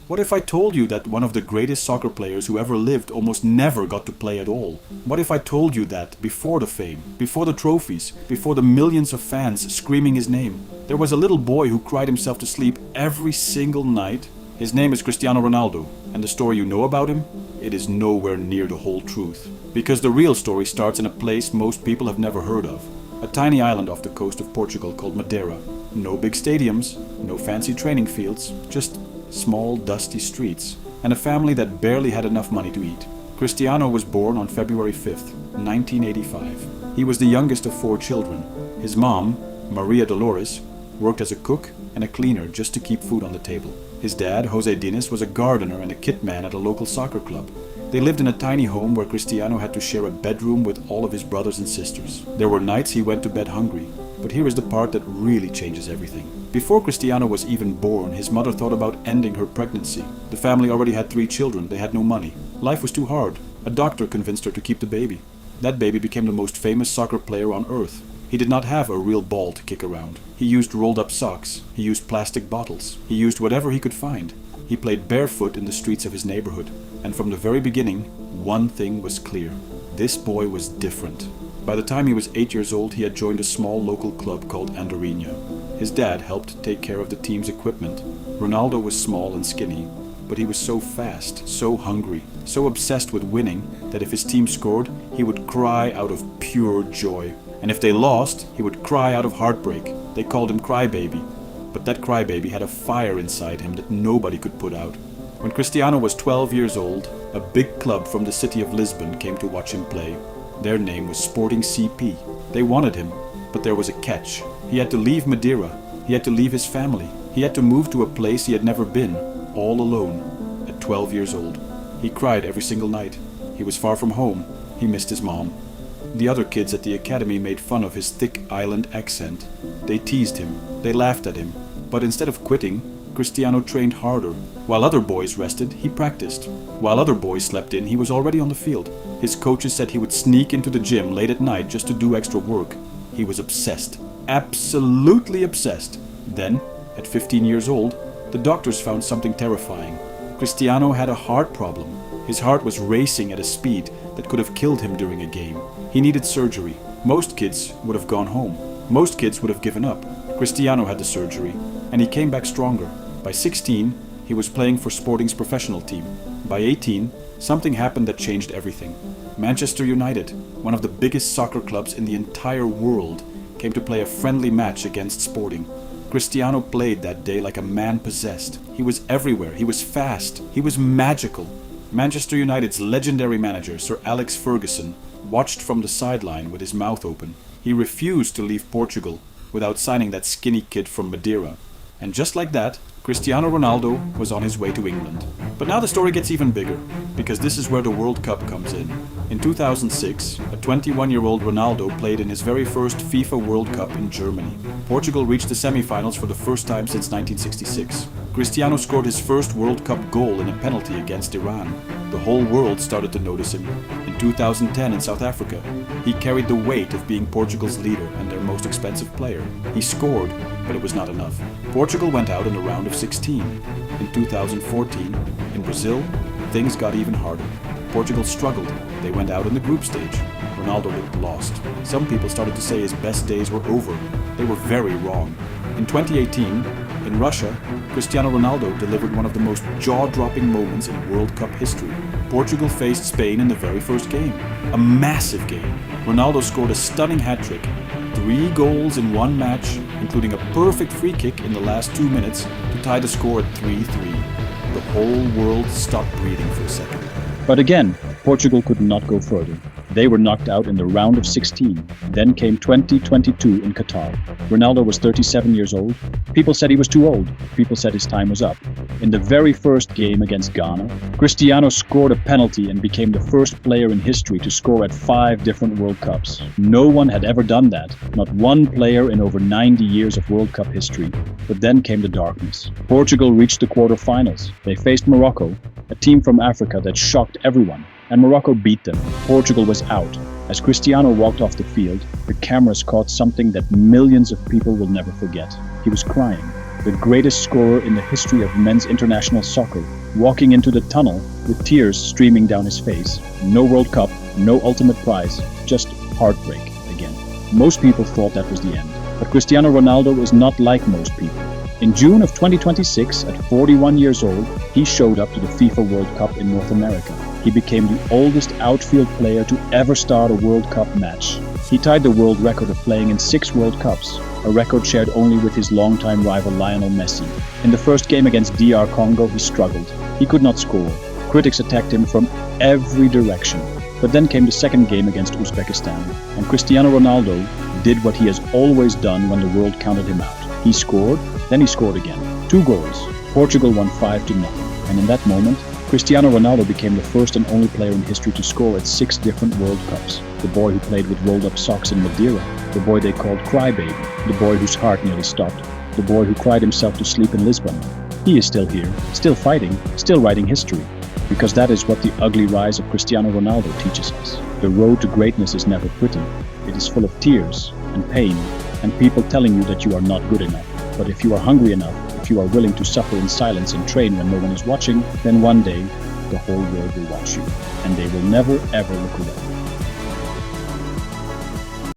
What if I told you that one of the greatest soccer players who ever lived almost never got to play at all? What if I told you that before the fame, before the trophies, before the millions of fans screaming his name, there was a little boy who cried himself to sleep every single night? His name is Cristiano Ronaldo, and the story you know about him, it is nowhere near the whole truth. Because the real story starts in a place most people have never heard of. A tiny island off the coast of Portugal called Madeira. No big stadiums, no fancy training fields, just small dusty streets, and a family that barely had enough money to eat. Cristiano was born on February 5th, 1985. He was the youngest of 4 children. His mom, Maria Dolores, worked as a cook and a cleaner just to keep food on the table. His dad, Jose Diniz, was a gardener and a kit man at a local soccer club. They lived in a tiny home where Cristiano had to share a bedroom with all of his brothers and sisters. There were nights he went to bed hungry, but here is the part that really changes everything. Before Cristiano was even born, his mother thought about ending her pregnancy. The family already had 3 children, they had no money. Life was too hard. A doctor convinced her to keep the baby. That baby became the most famous soccer player on earth. He did not have a real ball to kick around. He used rolled up socks. He used plastic bottles. He used whatever he could find. He played barefoot in the streets of his neighborhood. And from the very beginning, one thing was clear. This boy was different. By the time he was 8 years old, he had joined a small local club called Andorinha. His dad helped take care of the team's equipment. Ronaldo was small and skinny, but he was so fast, so hungry, so obsessed with winning that if his team scored, he would cry out of pure joy. And if they lost, he would cry out of heartbreak. They called him Crybaby. But that crybaby had a fire inside him that nobody could put out. When Cristiano was 12 years old, a big club from the city of Lisbon came to watch him play. Their name was Sporting CP. They wanted him, but there was a catch. He had to leave Madeira. He had to leave his family. He had to move to a place he had never been, all alone, at 12 years old. He cried every single night. He was far from home. He missed his mom. The other kids at the academy made fun of his thick island accent. They teased him. They laughed at him. But instead of quitting, Cristiano trained harder. While other boys rested, he practiced. While other boys slept in, he was already on the field. His coaches said he would sneak into the gym late at night just to do extra work. He was obsessed. Absolutely obsessed. Then, at 15 years old, the doctors found something terrifying. Cristiano had a heart problem. His heart was racing at a speed that could have killed him during a game. He needed surgery. Most kids would have gone home. Most kids would have given up. Cristiano had the surgery, and he came back stronger. By 16, he was playing for Sporting's professional team. By 18, something happened that changed everything. Manchester United, one of the biggest soccer clubs in the entire world, came to play a friendly match against Sporting. Cristiano played that day like a man possessed. He was everywhere. He was fast. He was magical. Manchester United's legendary manager, Sir Alex Ferguson, watched from the sideline with his mouth open. He refused to leave Portugal without signing that skinny kid from Madeira. And just like that, Cristiano Ronaldo was on his way to England. But now the story gets even bigger, because this is where the World Cup comes in. In 2006, a 21-year-old Ronaldo played in his very first FIFA World Cup in Germany. Portugal reached the semi-finals for the first time since 1966. Cristiano scored his first World Cup goal in a penalty against Iran. The whole world started to notice him. In 2010 in South Africa, he carried the weight of being Portugal's leader and their most expensive player. He scored, but it was not enough. Portugal went out in the round of 16. In 2014, in Brazil, things got even harder. Portugal struggled. They went out in the group stage. Ronaldo looked lost. Some people started to say his best days were over. They were very wrong. In 2018, in Russia, Cristiano Ronaldo delivered one of the most jaw-dropping moments in World Cup history. Portugal faced Spain in the very first game. A massive game. Ronaldo scored a stunning hat-trick. 3 goals in one match, including a perfect free kick in the last 2 minutes to tie the score at 3-3. The whole world stopped breathing for a second. But again, Portugal could not go further. They were knocked out in the round of 16. Then came 2022 in Qatar. Ronaldo was 37 years old. People said he was too old. People said his time was up. In the very first game against Ghana, Cristiano scored a penalty and became the first player in history to score at 5 different World Cups. No one had ever done that. Not one player in over 90 years of World Cup history. But then came the darkness. Portugal reached the quarterfinals. They faced Morocco, a team from Africa that shocked everyone. And Morocco beat them. Portugal was out. As Cristiano walked off the field, the cameras caught something that millions of people will never forget. He was crying. The greatest scorer in the history of men's international soccer walking into the tunnel with tears streaming down his face. No World Cup, no ultimate prize, just heartbreak again. Most people thought that was the end. But Cristiano Ronaldo is not like most people. In June of 2026, at 41 years old, he showed up to the FIFA World Cup in North America. He became the oldest outfield player to ever start a World Cup match. He tied the world record of playing in 6 World Cups, a record shared only with his longtime rival Lionel Messi. In the first game against DR Congo, he struggled. He could not score. Critics attacked him from every direction. But then came the second game against Uzbekistan, and Cristiano Ronaldo did what he has always done when the world counted him out. He scored, then he scored again. 2 goals. Portugal won 5-0. And in that moment, Cristiano Ronaldo became the first and only player in history to score at 6 different World Cups. The boy who played with rolled-up socks in Madeira. The boy they called Crybaby. The boy whose heart nearly stopped. The boy who cried himself to sleep in Lisbon. He is still here, still fighting, still writing history. Because that is what the ugly rise of Cristiano Ronaldo teaches us. The road to greatness is never pretty. It is full of tears and pain and people telling you that you are not good enough. But if you are hungry enough, if you are willing to suffer in silence and train when no one is watching, then one day the whole world will watch you, and they will never ever look away.